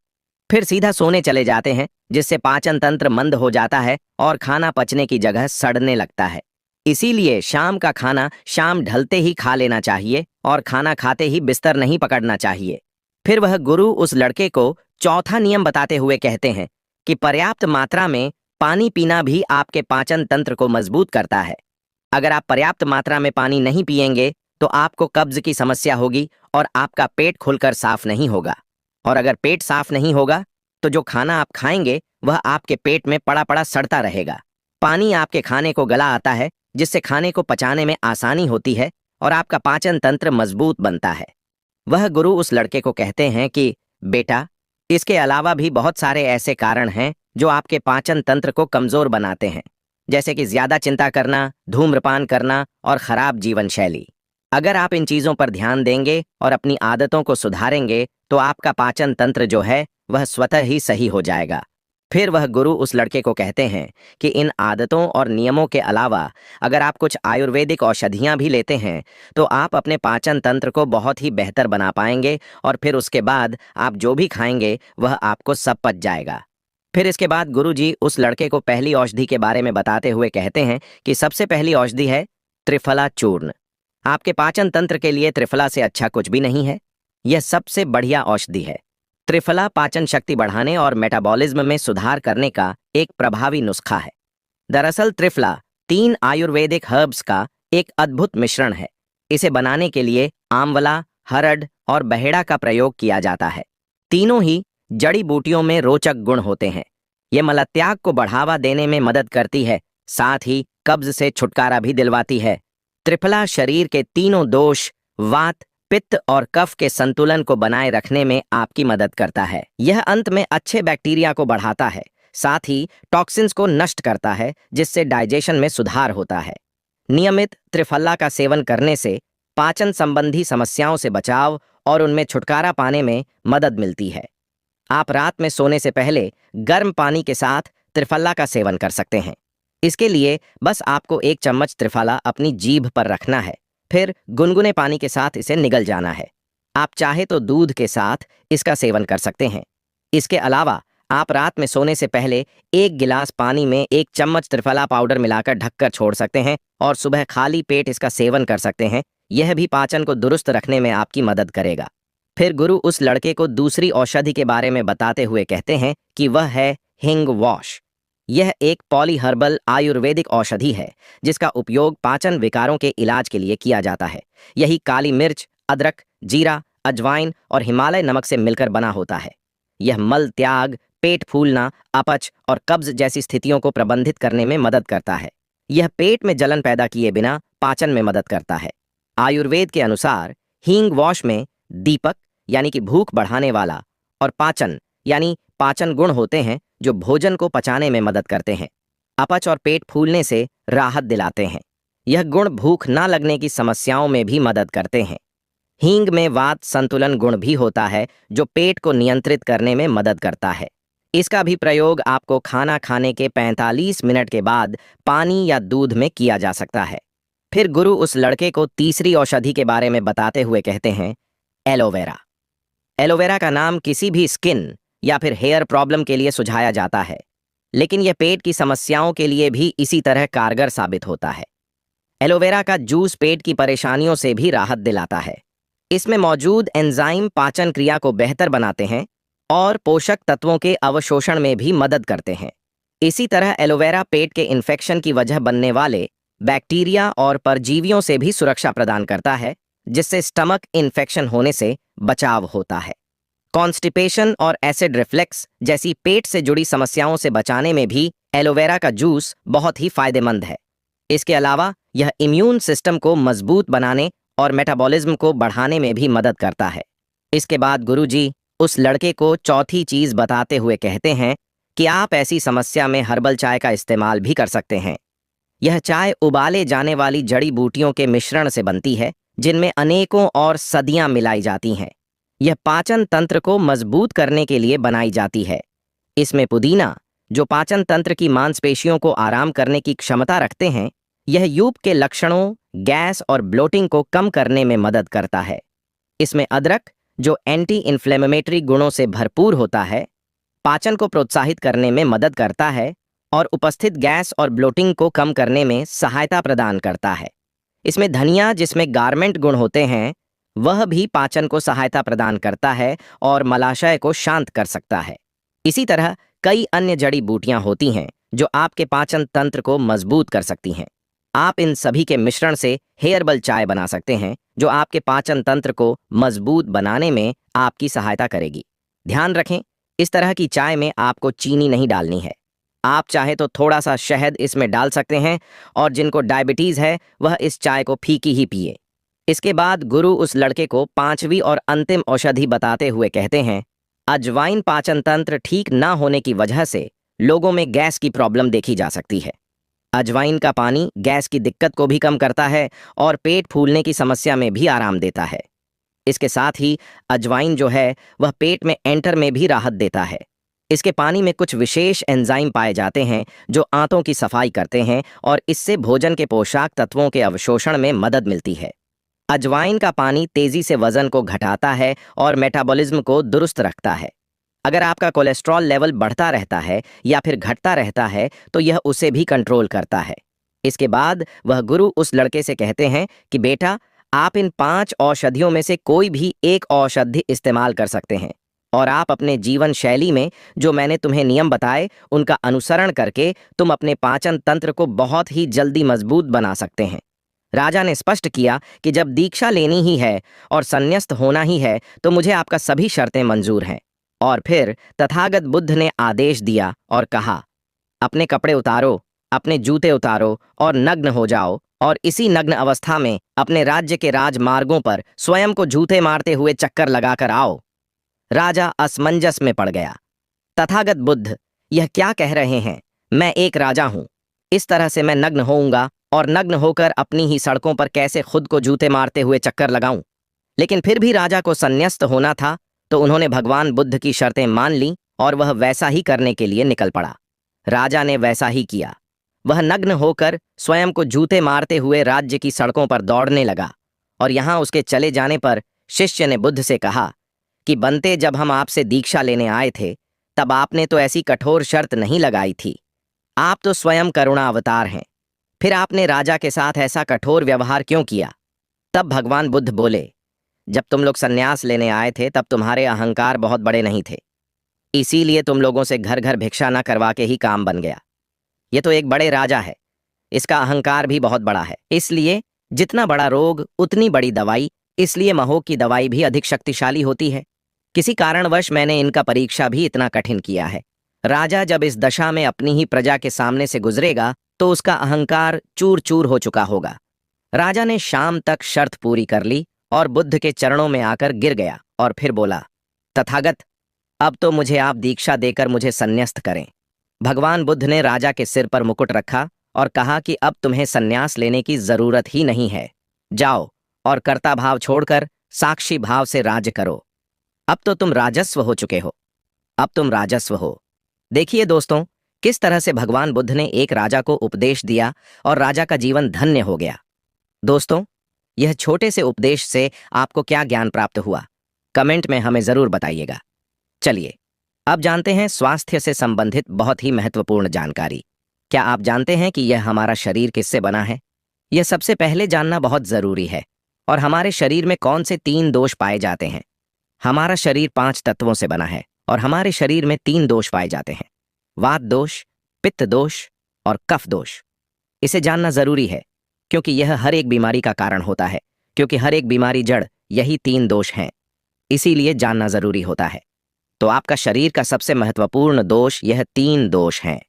Speaker 1: फिर सीधा सोने चले जाते हैं, जिससे पाचन तंत्र मंद हो जाता है और खाना पचने की जगह सड़ने लगता है। इसीलिए शाम का खाना शाम ढलते ही खा लेना चाहिए और खाना खाते ही बिस्तर नहीं पकड़ना चाहिए। फिर वह गुरु उस लड़के को चौथा नियम बताते हुए कहते हैं कि पर्याप्त मात्रा में पानी पीना भी आपके पाचन तंत्र को मजबूत करता है। अगर आप पर्याप्त मात्रा में पानी नहीं पिएंगे तो आपको कब्ज की समस्या होगी और आपका पेट खुलकर साफ नहीं होगा। और अगर पेट साफ नहीं होगा तो जो खाना आप खाएंगे वह आपके पेट में पड़ा पड़ा सड़ता रहेगा। पानी आपके खाने को गला आता है, जिससे खाने को पचाने में आसानी होती है और आपका पाचन तंत्र मजबूत बनता है। वह गुरु उस लड़के को कहते हैं कि बेटा, इसके अलावा भी बहुत सारे ऐसे कारण हैं जो आपके पाचन तंत्र को कमजोर बनाते हैं, जैसे कि ज्यादा चिंता करना, धूम्रपान करना और खराब जीवन शैली। अगर आप इन चीजों पर ध्यान देंगे और अपनी आदतों को सुधारेंगे तो आपका पाचन तंत्र जो है वह स्वतः ही सही हो जाएगा। फिर वह गुरु उस लड़के को कहते हैं कि इन आदतों और नियमों के अलावा अगर आप कुछ आयुर्वेदिक औषधियां भी लेते हैं तो आप अपने पाचन तंत्र को बहुत ही बेहतर बना पाएंगे, और फिर उसके बाद आप जो भी खाएंगे वह आपको सब पच जाएगा। फिर इसके बाद गुरु जी उस लड़के को पहली औषधि के बारे में बताते हुए कहते हैं कि सबसे पहली औषधि है त्रिफला चूर्ण। आपके पाचन तंत्र के लिए त्रिफला से अच्छा कुछ भी नहीं है। यह सबसे बढ़िया औषधि है। त्रिफला पाचन शक्ति बढ़ाने और मेटाबॉलिज्म में सुधार करने का एक प्रभावी नुस्खा है। दरअसल त्रिफला 3 आयुर्वेदिक हर्ब्स का एक अद्भुत मिश्रण है। इसे बनाने के लिए आंवला, हरड़ और बहेड़ा का प्रयोग किया जाता है। तीनों ही जड़ी बूटियों में रोचक गुण होते हैं। ये मलत्याग को बढ़ावा देने में मदद करती है, साथ ही कब्ज से छुटकारा भी दिलवाती है। त्रिफला शरीर के तीनों दोष, वात, पित्त और कफ के संतुलन को बनाए रखने में आपकी मदद करता है। यह अंत में अच्छे बैक्टीरिया को बढ़ाता है, साथ ही टॉक्सिन्स को नष्ट करता है, जिससे डाइजेशन में सुधार होता है। नियमित त्रिफला का सेवन करने से पाचन संबंधी समस्याओं से बचाव और उनमें छुटकारा पाने में मदद मिलती है। आप रात में सोने से पहले गर्म पानी के साथ त्रिफला का सेवन कर सकते हैं। इसके लिए बस आपको 1 चम्मच त्रिफला अपनी जीभ पर रखना है, फिर गुनगुने पानी के साथ इसे निगल जाना है। आप चाहे तो दूध के साथ इसका सेवन कर सकते हैं। इसके अलावा आप रात में सोने से पहले 1 गिलास पानी में 1 चम्मच त्रिफला पाउडर मिलाकर ढककर छोड़ सकते हैं और सुबह खाली पेट इसका सेवन कर सकते हैं। यह भी पाचन को दुरुस्त रखने में आपकी मदद करेगा। फिर गुरु उस लड़के को दूसरी औषधि के बारे में बताते हुए कहते हैं कि वह है हिंग वॉश। यह एक पॉलीहर्बल आयुर्वेदिक औषधि है जिसका उपयोग पाचन विकारों के इलाज के लिए किया जाता है। यही काली मिर्च, अदरक, जीरा, अजवाइन और हिमालय नमक से मिलकर बना होता है। यह मल त्याग, पेट फूलना, अपच और कब्ज जैसी स्थितियों को प्रबंधित करने में मदद करता है। यह पेट में जलन पैदा किए बिना पाचन में मदद करता है। आयुर्वेद के अनुसार हींग वॉश में दीपक यानी कि भूख बढ़ाने वाला और पाचन यानी पाचन गुण होते हैं जो भोजन को पचाने में मदद करते हैं। अपच और पेट फूलने से राहत दिलाते हैं। यह गुण भूख ना लगने की समस्याओं में भी मदद करते हैं। हींग में वात संतुलन गुण भी होता है जो पेट को नियंत्रित करने में मदद करता है। इसका भी प्रयोग आपको खाना खाने के 45 मिनट के बाद पानी या दूध में किया जा सकता है। फिर गुरु उस लड़के को तीसरी औषधि के बारे में बताते हुए कहते हैं, एलोवेरा। एलोवेरा का नाम किसी भी स्किन या फिर हेयर प्रॉब्लम के लिए सुझाया जाता है, लेकिन यह पेट की समस्याओं के लिए भी इसी तरह कारगर साबित होता है। एलोवेरा का जूस पेट की परेशानियों से भी राहत दिलाता है। इसमें मौजूद एंजाइम पाचन क्रिया को बेहतर बनाते हैं और पोषक तत्वों के अवशोषण में भी मदद करते हैं। इसी तरह एलोवेरा पेट के इन्फेक्शन की वजह बनने वाले बैक्टीरिया और परजीवियों से भी सुरक्षा प्रदान करता है, जिससे स्टमक इन्फेक्शन होने से बचाव होता है। कॉन्स्टिपेशन और एसिड रिफ्लेक्स जैसी पेट से जुड़ी समस्याओं से बचाने में भी एलोवेरा का जूस बहुत ही फायदेमंद है। इसके अलावा यह इम्यून सिस्टम को मजबूत बनाने और मेटाबॉलिज्म को बढ़ाने में भी मदद करता है। इसके बाद गुरुजी उस लड़के को चौथी चीज बताते हुए कहते हैं कि आप ऐसी समस्या में हर्बल चाय का इस्तेमाल भी कर सकते हैं। यह चाय उबाले जाने वाली जड़ी बूटियों के मिश्रण से बनती है, जिनमें अनेकों और सदियां मिलाई जाती हैं। यह पाचन तंत्र को मजबूत करने के लिए बनाई जाती है। इसमें पुदीना, जो पाचन तंत्र की मांसपेशियों को आराम करने की क्षमता रखते हैं, यह यूप के लक्षणों, गैस और ब्लोटिंग को कम करने में मदद करता है। इसमें अदरक, जो एंटी इन्फ्लेमेटरी गुणों से भरपूर होता है, पाचन को प्रोत्साहित करने में मदद करता है और उपस्थित गैस और ब्लोटिंग को कम करने में सहायता प्रदान करता है। इसमें धनिया, जिसमें गारमेंट गुण होते हैं, वह भी पाचन को सहायता प्रदान करता है और मलाशय को शांत कर सकता है। इसी तरह कई अन्य जड़ी बूटियां होती हैं जो आपके पाचन तंत्र को मजबूत कर सकती हैं। आप इन सभी के मिश्रण से हेयरबल चाय बना सकते हैं, जो आपके पाचन तंत्र को मजबूत बनाने में आपकी सहायता करेगी। ध्यान रखें, इस तरह की चाय में आपको चीनी नहीं डालनी है। आप चाहे तो थोड़ा सा शहद इसमें डाल सकते हैं, और जिनको डायबिटीज है वह इस चाय को फीकी ही पिए। इसके बाद गुरु उस लड़के को पांचवी और अंतिम औषधि बताते हुए कहते हैं, अजवाइन पाचन तंत्र ठीक ना होने की वजह से लोगों में गैस की प्रॉब्लम देखी जा सकती है। अजवाइन का पानी गैस की दिक्कत को भी कम करता है और पेट फूलने की समस्या में भी आराम देता है। इसके साथ ही अजवाइन जो है वह पेट में एंटर में भी राहत देता है। इसके पानी में कुछ विशेष एंजाइम पाए जाते हैं जो आंतों की सफाई करते हैं, और इससे भोजन के पोषक तत्वों के अवशोषण में मदद मिलती है। अजवाइन का पानी तेजी से वजन को घटाता है और मेटाबॉलिज्म को दुरुस्त रखता है। अगर आपका कोलेस्ट्रॉल लेवल बढ़ता रहता है या फिर घटता रहता है तो यह उसे भी कंट्रोल करता है। इसके बाद वह गुरु उस लड़के से कहते हैं कि बेटा, आप इन 5 औषधियों में से कोई भी एक औषधि इस्तेमाल कर सकते हैं, और आप अपने जीवन शैली में जो मैंने तुम्हें नियम बताए उनका अनुसरण करके तुम अपने पाचन तंत्र को बहुत ही जल्दी मजबूत बना सकते हैं। राजा ने स्पष्ट किया कि जब दीक्षा लेनी ही है और संन्यास्त होना ही है तो मुझे आपका सभी शर्तें मंजूर हैं। और फिर तथागत बुद्ध ने आदेश दिया और कहा, अपने कपड़े उतारो, अपने जूते उतारो और नग्न हो जाओ, और इसी नग्न अवस्था में अपने राज्य के राजमार्गों पर स्वयं को जूते मारते हुए चक्कर लगाकर आओ। राजा असमंजस में पड़ गया। तथागत बुद्ध, यह क्या कह रहे हैं? मैं एक राजा हूं, इस तरह से मैं नग्न होऊंगा और नग्न होकर अपनी ही सड़कों पर कैसे खुद को जूते मारते हुए चक्कर लगाऊं? लेकिन फिर भी राजा को संन्यास्त होना था, तो उन्होंने भगवान बुद्ध की शर्तें मान लीं और वह वैसा ही करने के लिए निकल पड़ा। राजा ने वैसा ही किया। वह नग्न होकर स्वयं को जूते मारते हुए राज्य की सड़कों पर दौड़ने लगा, और यहां उसके चले जाने पर शिष्य ने बुद्ध से कहा कि बनते, जब हम आपसे दीक्षा लेने आए थे तब आपने तो ऐसी कठोर शर्त नहीं लगाई थी। आप तो स्वयं करुणा अवतार हैं, फिर आपने राजा के साथ ऐसा कठोर व्यवहार क्यों किया? तब भगवान बुद्ध बोले, जब तुम लोग संन्यास लेने आए थे तब तुम्हारे अहंकार बहुत बड़े नहीं थे, इसीलिए तुम लोगों से घर घर भिक्षा न करवा के ही काम बन गया। ये तो एक बड़े राजा है, इसका अहंकार भी बहुत बड़ा है, इसलिए जितना बड़ा रोग उतनी बड़ी दवाई, इसलिए महोग की दवाई भी अधिक शक्तिशाली होती है। किसी कारणवश मैंने इनका परीक्षा भी इतना कठिन किया है। राजा जब इस दशा में अपनी ही प्रजा के सामने से गुजरेगा तो उसका अहंकार चूर चूर हो चुका होगा। राजा ने शाम तक शर्त पूरी कर ली और बुद्ध के चरणों में आकर गिर गया और फिर बोला, तथागत, अब तो मुझे आप दीक्षा देकर मुझे संन्यास्त करें। भगवान बुद्ध ने राजा के सिर पर मुकुट रखा और कहा कि अब तुम्हें संन्यास लेने की जरूरत ही नहीं है। जाओ और कर्ता भाव छोड़कर साक्षी भाव से राज्य करो। अब तो तुम राजस्व हो चुके हो। अब तुम राजस्व हो। देखिए दोस्तों, किस तरह से भगवान बुद्ध ने एक राजा को उपदेश दिया और राजा का जीवन धन्य हो गया। दोस्तों, यह छोटे से उपदेश से आपको क्या ज्ञान प्राप्त हुआ, कमेंट में हमें जरूर बताइएगा। चलिए, अब जानते हैं स्वास्थ्य से संबंधित बहुत ही महत्वपूर्ण जानकारी। क्या आप जानते हैं कि यह हमारा शरीर किससे बना है? यह सबसे पहले जानना बहुत जरूरी है। और हमारे शरीर में कौन से 3 दोष पाए जाते हैं? हमारा शरीर 5 तत्वों से बना है और हमारे शरीर में 3 दोष पाए जाते हैं: वात दोष, पित्त दोष और कफ दोष। इसे जानना जरूरी है क्योंकि यह हर एक बीमारी का कारण होता है, क्योंकि हर एक बीमारी जड़ यही 3 दोष हैं। इसीलिए जानना जरूरी होता है। तो आपका शरीर का सबसे महत्वपूर्ण दोष यह 3 दोष हैं: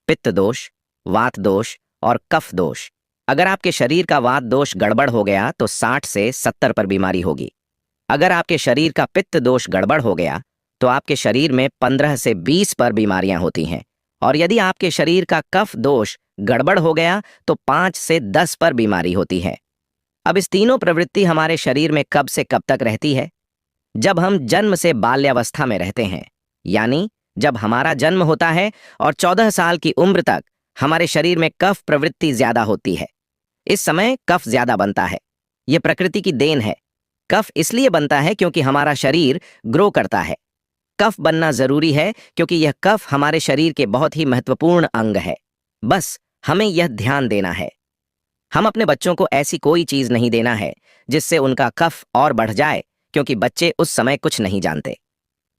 Speaker 1: पित्त दोष, वात दोष और कफ दोष। अगर आपके शरीर का वात दोष गड़बड़ हो गया तो 60 से 70 पर बीमारी होगी। अगर आपके शरीर का पित्त दोष गड़बड़ हो गया तो आपके शरीर में 15 से 20 पर बीमारियां होती हैं। और यदि आपके शरीर का कफ दोष गड़बड़ हो गया तो 5 से 10 पर बीमारी होती है। अब इस तीनों प्रवृत्ति हमारे शरीर में कब से कब तक रहती है? जब हम जन्म से बाल्यावस्था में रहते हैं, यानी जब हमारा जन्म होता है और 14 साल की उम्र तक हमारे शरीर में कफ प्रवृत्ति ज्यादा होती है। इस समय कफ ज्यादा बनता है। यह प्रकृति की देन है। कफ इसलिए बनता है क्योंकि हमारा शरीर ग्रो करता है। कफ बनना जरूरी है क्योंकि यह कफ हमारे शरीर के बहुत ही महत्वपूर्ण अंग है। बस हमें यह ध्यान देना है। हम अपने बच्चों को ऐसी कोई चीज नहीं देना है जिससे उनका कफ और बढ़ जाए, क्योंकि बच्चे उस समय कुछ नहीं जानते।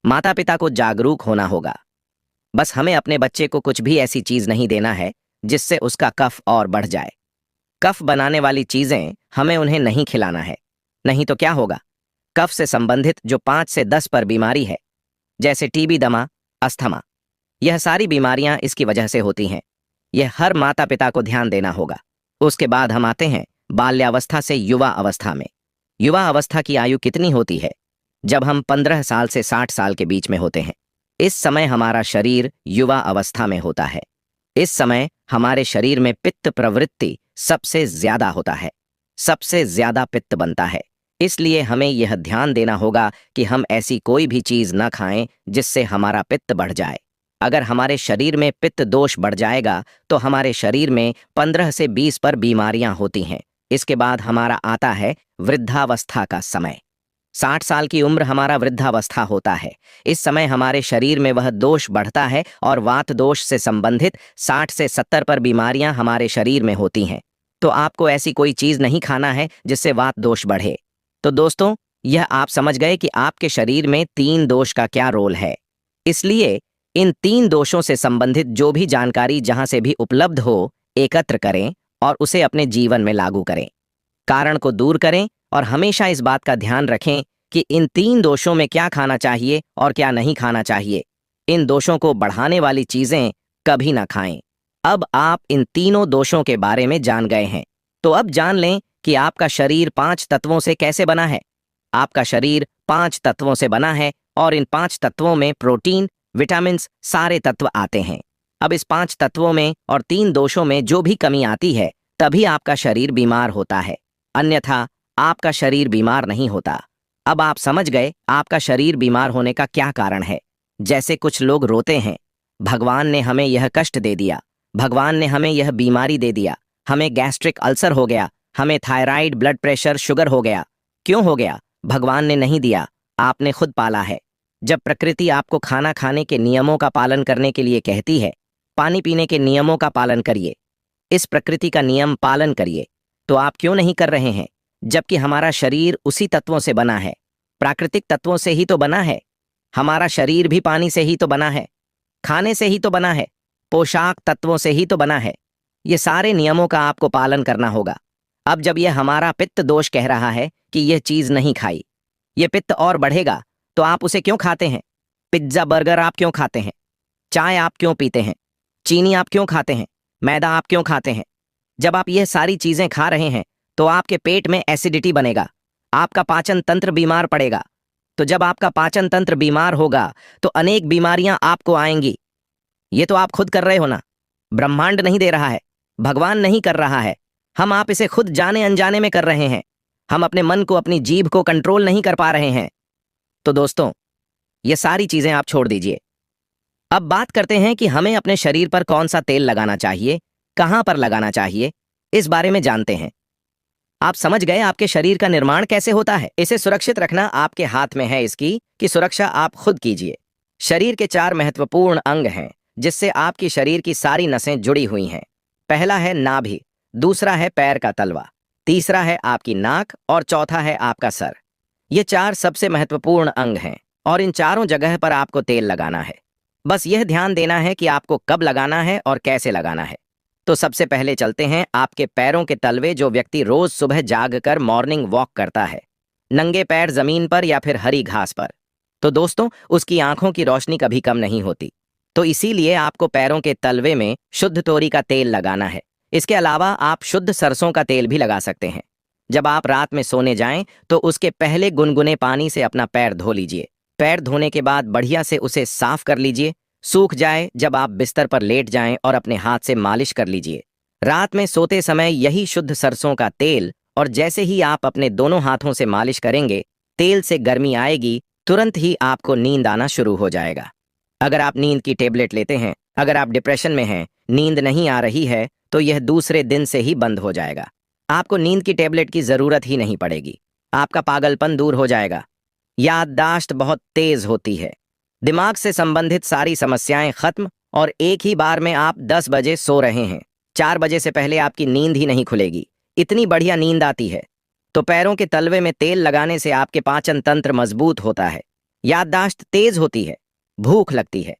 Speaker 1: माता पिता को जागरूक होना होगा। बस हमें अपने बच्चे को कुछ भी ऐसी चीज नहीं देना है जिससे उसका कफ और बढ़ जाए। कफ बनाने वाली चीजें हमें उन्हें नहीं खिलाना है, नहीं तो क्या होगा? कफ से संबंधित जो 5 से 10 पर बीमारी है, जैसे टीबी, दमा, अस्थमा, यह सारी बीमारियां इसकी वजह से होती हैं। यह हर माता पिता को ध्यान देना होगा। उसके बाद हम आते हैं बाल्यावस्था से युवा अवस्था में। युवा अवस्था की आयु कितनी होती है? जब हम 15 साल से 60 साल के बीच में होते हैं। इस समय हमारा शरीर युवा अवस्था में होता है। इस समय हमारे शरीर में पित्त प्रवृत्ति सबसे ज्यादा होता है। सबसे ज्यादा पित्त बनता है। इसलिए हमें यह ध्यान देना होगा कि हम ऐसी कोई भी चीज न खाएं जिससे हमारा पित्त बढ़ जाए। अगर हमारे शरीर में पित्त दोष बढ़ जाएगा तो हमारे शरीर में 15 से 20 पर बीमारियां होती हैं। इसके बाद हमारा आता है वृद्धावस्था का समय। 60 साल की उम्र हमारा वृद्धावस्था होता है। इस समय हमारे शरीर में वह दोष बढ़ता है और वात दोष से संबंधित 60 से 70 पर बीमारियां हमारे शरीर में होती हैं। तो आपको ऐसी कोई चीज नहीं खाना है जिससे वात दोष बढ़े। तो दोस्तों, यह आप समझ गए कि आपके शरीर में 3 दोष का क्या रोल है। इसलिए इन 3 दोषों से संबंधित जो भी जानकारी जहां से भी उपलब्ध हो, एकत्र करें और उसे अपने जीवन में लागू करें। कारण को दूर करें और हमेशा इस बात का ध्यान रखें कि इन 3 दोषों में क्या खाना चाहिए और क्या नहीं खाना चाहिए। इन दोषों को बढ़ाने वाली चीजें कभी ना खाएं। अब आप इन तीनों दोषों के बारे में जान गए हैं, तो अब जान लें कि आपका शरीर 5 तत्वों से कैसे बना है। आपका शरीर 5 तत्वों से बना है और इन 5 तत्वों में प्रोटीन, विटामिन, सारे तत्व आते हैं। अब इस 5 तत्वों में और 3 दोषों में जो भी कमी आती है, तभी आपका शरीर बीमार होता है। अन्यथा आपका शरीर बीमार नहीं होता। अब आप समझ गए आपका शरीर बीमार होने का क्या कारण है। जैसे कुछ लोग रोते हैं, भगवान ने हमें यह कष्ट दे दिया, भगवान ने हमें यह बीमारी दे दिया, हमें गैस्ट्रिक अल्सर हो गया, हमें थायराइड, ब्लड प्रेशर, शुगर हो गया। क्यों हो गया? भगवान ने नहीं दिया, आपने खुद पाला है। जब प्रकृति आपको खाना खाने के नियमों का पालन करने के लिए कहती है, पानी पीने के नियमों का पालन करिए, इस प्रकृति का नियम पालन करिए, तो आप क्यों नहीं कर रहे हैं? जबकि हमारा शरीर उसी तत्वों से बना है, प्राकृतिक तत्वों से ही तो बना है। हमारा शरीर भी पानी से ही तो बना है, खाने से ही तो बना है, पोशाक तत्वों से ही तो बना है। ये सारे नियमों का आपको पालन करना होगा। अब जब यह हमारा पित्त दोष कह रहा है कि यह चीज नहीं खाई, यह पित्त और बढ़ेगा, तो आप उसे क्यों खाते हैं? पिज्जा, बर्गर आप क्यों खाते हैं? चाय आप क्यों पीते हैं? चीनी आप क्यों खाते हैं? मैदा आप क्यों खाते हैं? जब आप यह सारी चीजें खा रहे हैं तो आपके पेट में एसिडिटी बनेगा, आपका पाचन तंत्र बीमार पड़ेगा। तो जब आपका पाचन तंत्र बीमार होगा तो अनेक बीमारियां आपको आएंगी। ये तो आप खुद कर रहे हो ना, ब्रह्मांड नहीं दे रहा है, भगवान नहीं कर रहा है। हम आप इसे खुद जाने अनजाने में कर रहे हैं। हम अपने मन को, अपनी जीभ को कंट्रोल नहीं कर पा रहे हैं। तो दोस्तों, ये सारी चीजें आप छोड़ दीजिए। अब बात करते हैं कि हमें अपने शरीर पर कौन सा तेल लगाना चाहिए, कहां पर लगाना चाहिए, इस बारे में जानते हैं। आप समझ गए आपके शरीर का निर्माण कैसे होता है। इसे सुरक्षित रखना आपके हाथ में है, इसकी कि सुरक्षा आप खुद कीजिए। शरीर के 4 महत्वपूर्ण अंग हैं जिससे आपकी शरीर की सारी नसें जुड़ी हुई हैं। पहला है नाभि, दूसरा है पैर का तलवा, तीसरा है आपकी नाक और चौथा है आपका सर। ये 4 सबसे महत्वपूर्ण अंग हैं और इन चारों जगह पर आपको तेल लगाना है। बस यह ध्यान देना है कि आपको कब लगाना है और कैसे लगाना है। तो सबसे पहले चलते हैं आपके पैरों के तलवे। जो व्यक्ति रोज सुबह जागकर मॉर्निंग वॉक करता है, नंगे पैर जमीन पर या फिर हरी घास पर, तो दोस्तों उसकी आंखों की रोशनी कभी कम नहीं होती। तो इसीलिए आपको पैरों के तलवे में शुद्ध तोरी का तेल लगाना है। इसके अलावा आप शुद्ध सरसों का तेल भी लगा सकते हैं। जब आप रात में सोने जाएं तो उसके पहले गुनगुने पानी से अपना पैर धो लीजिए। पैर धोने के बाद बढ़िया से उसे साफ कर लीजिए। सूख जाए जब आप बिस्तर पर लेट जाएं और अपने हाथ से मालिश कर लीजिए। रात में सोते समय यही शुद्ध सरसों का तेल, और जैसे ही आप अपने दोनों हाथों से मालिश करेंगे, तेल से गर्मी आएगी, तुरंत ही आपको नींद आना शुरू हो जाएगा। अगर आप नींद की टेबलेट लेते हैं, अगर आप डिप्रेशन में हैं, नींद नहीं आ रही है, तो यह दूसरे दिन से ही बंद हो जाएगा। आपको नींद की टेबलेट की जरूरत ही नहीं पड़ेगी। आपका पागलपन दूर हो जाएगा। याददाश्त बहुत तेज होती है, दिमाग से संबंधित सारी समस्याएं खत्म, और एक ही बार में आप 10 बजे सो रहे हैं, 4 बजे से पहले आपकी नींद ही नहीं खुलेगी। इतनी बढ़िया नींद आती है। तो पैरों के तलवे में तेल लगाने से आपके पाचन तंत्र मजबूत होता है, याददाश्त तेज होती है, भूख लगती है,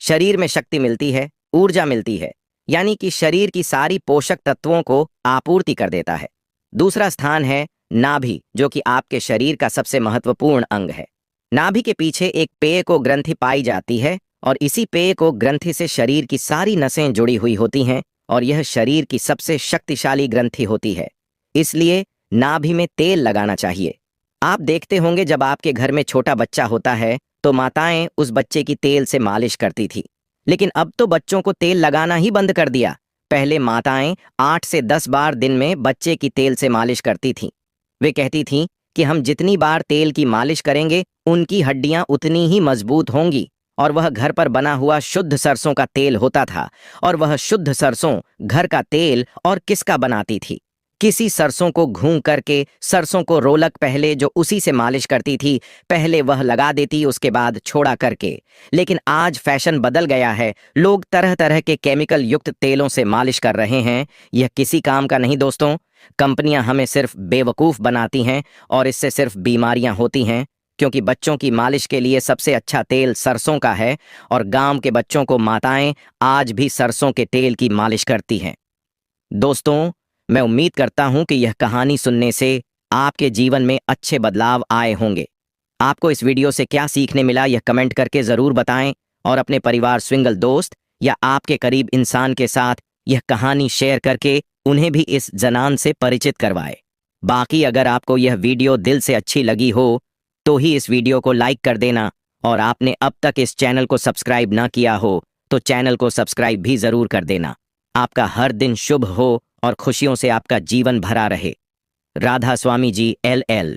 Speaker 1: शरीर में शक्ति मिलती है, ऊर्जा मिलती है, यानी कि शरीर की सारी पोषक तत्वों को आपूर्ति कर देता है। दूसरा स्थान है नाभि, जो कि आपके शरीर का सबसे महत्वपूर्ण अंग है। नाभि के पीछे एक पेय को ग्रंथि पाई जाती है, और इसी पेय को ग्रंथि से शरीर की सारी नसें जुड़ी हुई होती हैं, और यह शरीर की सबसे शक्तिशाली ग्रंथि होती है। इसलिए नाभि में तेल लगाना चाहिए। आप देखते होंगे जब आपके घर में छोटा बच्चा होता है तो माताएं उस बच्चे की तेल से मालिश करती थी, लेकिन अब तो बच्चों को तेल लगाना ही बंद कर दिया। पहले माताएं 8 से 10 बार दिन में बच्चे की तेल से मालिश करती थीं। वे कहती थीं कि हम जितनी बार तेल की मालिश करेंगे उनकी हड्डियां उतनी ही मजबूत होंगी। और वह घर पर बना हुआ शुद्ध सरसों का तेल होता था। और वह शुद्ध सरसों घर का तेल और किसका बनाती थी? किसी सरसों को घूं करके, सरसों को रोलक पहले जो उसी से मालिश करती थी, पहले वह लगा देती, उसके बाद छोड़ा करके। लेकिन आज फैशन बदल गया है, लोग तरह तरह के केमिकल युक्त तेलों से मालिश कर रहे हैं। यह किसी काम का नहीं दोस्तों। कंपनियां हमें सिर्फ बेवकूफ बनाती हैं और इससे सिर्फ बीमारियां होती हैं, क्योंकि बच्चों की मालिश के लिए सबसे अच्छा तेल सरसों का है, और गांव के बच्चों को माताएं आज भी सरसों के तेल की मालिश करती हैं। दोस्तों, मैं उम्मीद करता हूं कि यह कहानी सुनने से आपके जीवन में अच्छे बदलाव आए होंगे। आपको इस वीडियो से क्या सीखने मिला, यह कमेंट करके जरूर बताएं, और अपने परिवार, स्विंगल दोस्त या आपके करीब इंसान के साथ यह कहानी शेयर करके उन्हें भी इस जनान से परिचित करवाएं। बाकी अगर आपको यह वीडियो दिल से अच्छी लगी हो तो ही इस वीडियो को लाइक कर देना, और आपने अब तक इस चैनल को सब्सक्राइब ना किया हो तो चैनल को सब्सक्राइब भी जरूर कर देना। आपका हर दिन शुभ हो और खुशियों से आपका जीवन भरा रहे। राधा स्वामी जी, LL।